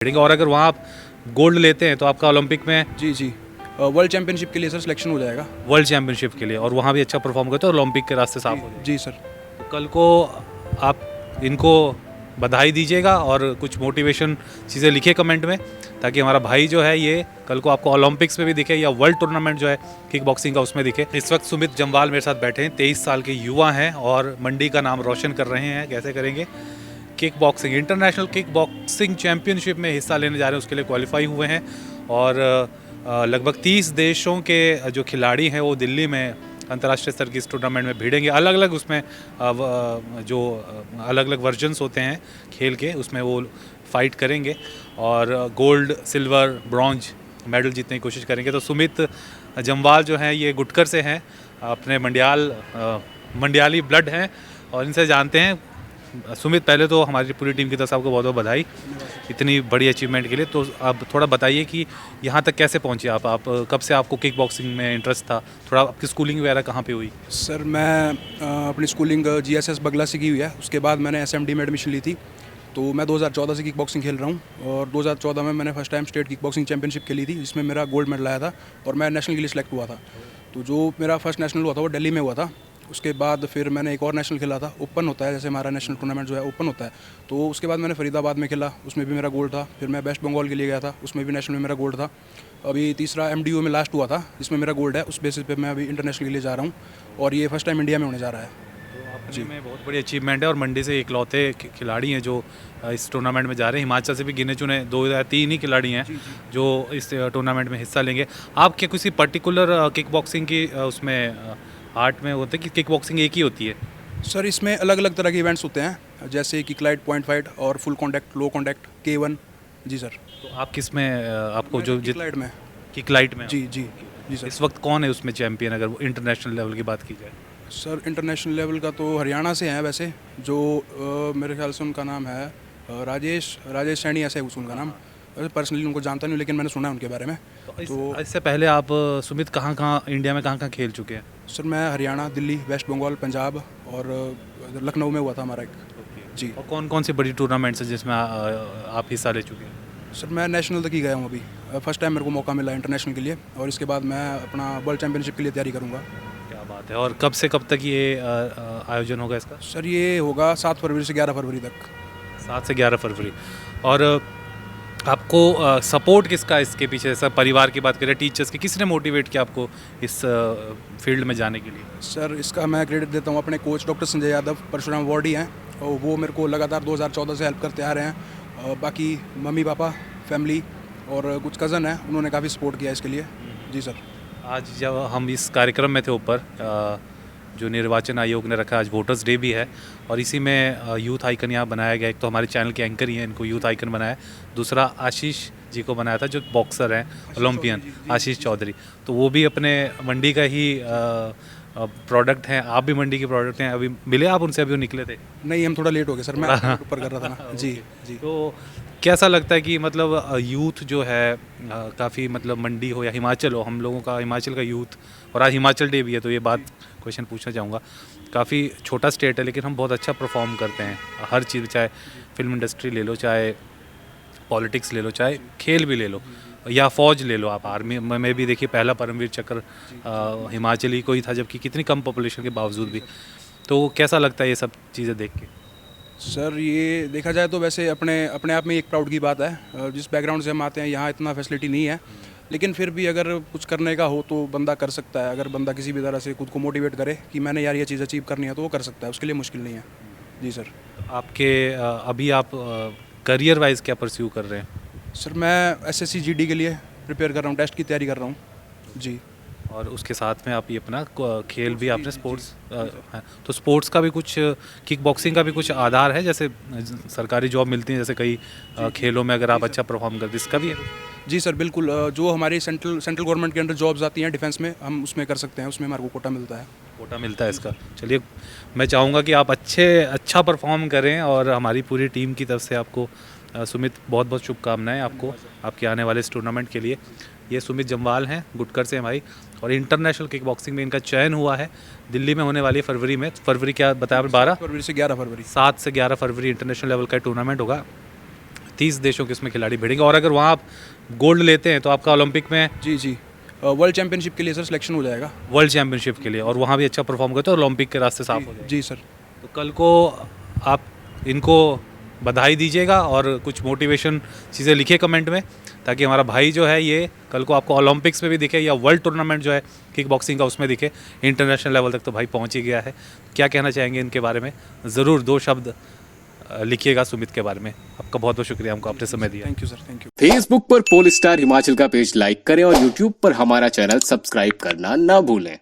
खेलेंगे। और अगर वहाँ आप गोल्ड लेते हैं तो आपका ओलंपिक में जी वर्ल्ड चैंपियनशिप के लिए सर सिलेक्शन हो जाएगा। वर्ल्ड चैंपियनशिप के लिए, और वहाँ भी अच्छा परफॉर्म करते हैं और ओलंपिक के रास्ते साफ हो जाए। जी सर। तो कल को आप इनको बधाई दीजिएगा और कुछ मोटिवेशन चीज़ें लिखिए कमेंट में, ताकि हमारा भाई जो है ये कल को आपको ओलंपिक्स में भी दिखे या वर्ल्ड टूर्नामेंट जो है किक बॉक्सिंग का उसमें दिखे। इस वक्त सुमित जम्वाल मेरे साथ बैठे हैं, 23 साल के युवा हैं और मंडी का नाम रोशन कर रहे हैं। कैसे करेंगे? Kick boxing international kick boxing championship में हिस्सा लेने जा रहे हैं, उसके लिए क्वालिफाई हुए हैं। और लगभग 30 देशों के जो खिलाड़ी हैं वो दिल्ली में अंतर्राष्ट्रीय स्तर की इस टूर्नामेंट में भिड़ेंगे। अलग अलग उसमें जो अलग अलग वर्जन्स होते हैं खेल के, उसमें वो फाइट करेंगे और गोल्ड, सिल्वर, ब्रॉन्ज मेडल जीतने की कोशिश करेंगे। तो सुमित जम्वाल जो हैं ये गुटकर से हैं, अपने मंडियाली ब्लड हैं और इनसे जानते हैं। सुमित, पहले तो हमारी पूरी टीम की तरफ से आपको बहुत बहुत बधाई इतनी बड़ी अचीवमेंट के लिए। तो आप थोड़ा बताइए कि यहाँ तक कैसे पहुँचे आप कब से आपको किक बॉक्सिंग में इंटरेस्ट था? थोड़ा आपकी स्कूलिंग वगैरह कहाँ पे हुई? सर मैं अपनी स्कूलिंग GSS बगला से की हुई है। उसके बाद मैंने SMD में एडमिशन ली थी। तो मैं 2014 से किक बॉक्सिंग खेल रहा हूँ और 2014 में मैंने first time state kick boxing championship खेली थी, जिसमें मेरा गोल्ड मेडल आया था और मैं नेशनल के लिए सिलेक्ट हुआ था। तो जो मेरा फर्स्ट नेशनल हुआ था वो दिल्ली में हुआ था। उसके बाद फिर मैंने एक और नेशनल खेला था, ओपन होता है जैसे हमारा नेशनल टूर्नामेंट जो है ओपन होता है। तो उसके बाद मैंने फरीदाबाद में खेला, उसमें भी मेरा गोल्ड था। फिर मैं वेस्ट बंगाल के लिए गया था, उसमें भी नेशनल में मेरा गोल्ड था। अभी तीसरा MDO में लास्ट हुआ था, जिसमें मेरा गोल्ड है। उस बेसिस पे मैं अभी इंटरनेशनल के लिए जा रहा हूँ और ये फर्स्ट टाइम इंडिया में होने जा रहा है। जी, में बहुत बड़ी अचीवमेंट है और मंडी से इकलौते खिलाड़ी हैं जो इस टूर्नामेंट में जा रहे हैं। हिमाचल से भी गिने चुने 2 या 3 ही खिलाड़ी हैं जो इस टूर्नामेंट में हिस्सा लेंगे। आप क्या किसी पर्टिकुलर किक बॉक्सिंग की उसमें आर्ट में होते हैं कि किक बॉक्सिंग एक ही होती है? सर इसमें अलग अलग तरह के इवेंट्स होते हैं, जैसे कि क्लाइड, पॉइंट फाइट और फुल कॉन्टैक्ट, लो कॉन्टैक्ट, K1। जी सर। तो आप किस में आपको जो क्लाइड में। किक लाइट में? जी सर। इस वक्त कौन है उसमें चैंपियन, अगर वो इंटरनेशनल लेवल की बात की जाए? सर इंटरनेशनल लेवल का तो हरियाणा से हैं वैसे, जो मेरे ख्याल से उनका नाम है राजेश सैनी, ऐसे है उनका नाम। पर्सनली उनको जानता नहीं, लेकिन मैंने सुना है उनके बारे में। तो इससे पहले आप सुमित कहाँ इंडिया में कहाँ खेल चुके हैं? सर मैं हरियाणा, दिल्ली, वेस्ट बंगाल, पंजाब और लखनऊ में हुआ था हमारा एक। जी। और कौन कौन सी बड़ी टूर्नामेंट्स हैं जिसमें आप हिस्सा ले चुके हैं? सर मैं नेशनल तक ही गया हूँ अभी। फर्स्ट टाइम मेरे को मौका मिला इंटरनेशनल के लिए, और इसके बाद मैं अपना वर्ल्ड चैंपियनशिप के लिए तैयारी करूँगा। क्या बात है। और कब से कब तक ये आयोजन होगा इसका? सर ये होगा 7 फरवरी से 11 फरवरी तक। 7 से 11 फरवरी। और आपको सपोर्ट किसका इसके पीछे? सब परिवार की बात करें, टीचर्स की, किसने मोटिवेट किया आपको इस फील्ड में जाने के लिए? सर इसका मैं क्रेडिट देता हूँ अपने कोच डॉक्टर संजय यादव, परशुराम वार्डी हैं, और वो मेरे को लगातार 2014 से हेल्प करते आ रहे हैं। बाकी मम्मी पापा, फैमिली और कुछ कज़न हैं, उन्होंने काफ़ी सपोर्ट किया इसके लिए। जी सर। आज जब हम इस कार्यक्रम में थे ऊपर, जो निर्वाचन आयोग ने रखा, आज वोटर्स डे भी है और इसी में यूथ आइकन यहाँ बनाया गया। एक तो हमारे चैनल के एंकर ही हैं, इनको यूथ आइकन बनाया। दूसरा आशीष जी को बनाया था जो बॉक्सर हैं, ओलंपियन, आशीष चौधरी। तो वो भी अपने मंडी का ही प्रोडक्ट हैं। आप भी मंडी के प्रोडक्ट हैं। अभी मिले आप उनसे? अभी वो निकले थे? नहीं, हम थोड़ा लेट हो गए सर, मैं ऊपर कर रहा था ना। जी। तो कैसा लगता है कि मतलब यूथ जो है काफ़ी, मतलब मंडी हो या हिमाचल हो, हम लोगों का हिमाचल का यूथ, और आज हिमाचल डे भी है, तो ये बात क्वेश्चन पूछना चाहूँगा। काफ़ी छोटा स्टेट है लेकिन हम बहुत अच्छा परफॉर्म करते हैं हर चीज़, चाहे फिल्म इंडस्ट्री ले लो, चाहे पॉलिटिक्स ले लो, चाहे खेल भी ले लो, या फौज ले लो। आप आर्मी में भी देखिए, पहला परमवीर चक्र हिमाचली को ही था, जबकि कितनी कम पॉपुलेशन के बावजूद भी। तो कैसा लगता है ये सब चीज़ें देख के? सर ये देखा जाए तो वैसे अपने आप में एक प्राउड की बात है। जिस बैकग्राउंड से हम आते हैं, यहाँ इतना फैसिलिटी नहीं है, लेकिन फिर भी अगर कुछ करने का हो तो बंदा कर सकता है। अगर बंदा किसी भी तरह से खुद को मोटिवेट करे कि मैंने यार ये चीज़ अचीव करनी है, तो वो कर सकता है, उसके लिए मुश्किल नहीं है। जी सर। आपके अभी आप करियर वाइज क्या परस्यू कर रहे हैं? सर मैं SSC GD के लिए प्रिपेयर कर रहा हूँ, टेस्ट की तैयारी कर रहा हूँ। जी। और उसके साथ में आप ये अपना खेल भी, आपने स्पोर्ट्स है, तो स्पोर्ट्स का भी कुछ, किक बॉक्सिंग का भी कुछ आधार है? जैसे सरकारी जॉब मिलती है, जैसे कई खेलों में अगर आप अच्छा परफॉर्म करते, इसका भी है? जी सर बिल्कुल। जो हमारी सेंट्रल गवर्नमेंट के अंडर जॉब्स आती हैं डिफेंस में, हम उसमें कर सकते हैं, उसमें हमारे को कोटा मिलता है। कोटा मिलता है इसका? चलिए, मैं चाहूँगा कि आप अच्छा परफॉर्म करें और हमारी पूरी टीम की तरफ से आपको सुमित बहुत बहुत शुभकामनाएं आपको आपके आने वाले इस टूर्नामेंट के लिए। ये सुमित जम्वाल हैं, गुटकर से हैं भाई, और इंटरनेशनल किक बॉक्सिंग में इनका चयन हुआ है। दिल्ली में होने वाली फरवरी में, फरवरी क्या बताया, 12 फरवरी से 11 फरवरी। 7 से 11 फरवरी इंटरनेशनल लेवल का टूर्नामेंट होगा। 30 देशों के इसमें खिलाड़ी भिड़ेंगे और अगर वहाँ आप गोल्ड लेते हैं तो आपका ओलंपिक में जी जी वर्ल्ड चैम्पियनशिप के लिए सर सिलेक्शन हो जाएगा। वर्ल्ड चैंपियनशिप के लिए और वहाँ भी अच्छा परफॉर्म करते हैं और ओलंपिक के रास्ते साफ हो जाएंगे। जी सर। तो कल को आप इनको बधाई दीजिएगा और कुछ मोटिवेशन चीज़ें लिखिए कमेंट में, ताकि हमारा भाई जो है ये कल को आपको ओलंपिक्स में भी दिखे या वर्ल्ड टूर्नामेंट जो है किक बॉक्सिंग का उसमें दिखे। इंटरनेशनल लेवल तक तो भाई पहुंच ही गया है। क्या कहना चाहेंगे इनके बारे में? ज़रूर 2 शब्द लिखिएगा सुमित के बारे में। आपका बहुत बहुत शुक्रिया, हमको आपने समय दिया। Thank you sir, thank you. Facebook पर पोल स्टार हिमाचल का पेज लाइक करें और यूट्यूब पर हमारा चैनल सब्सक्राइब करना ना भूलें।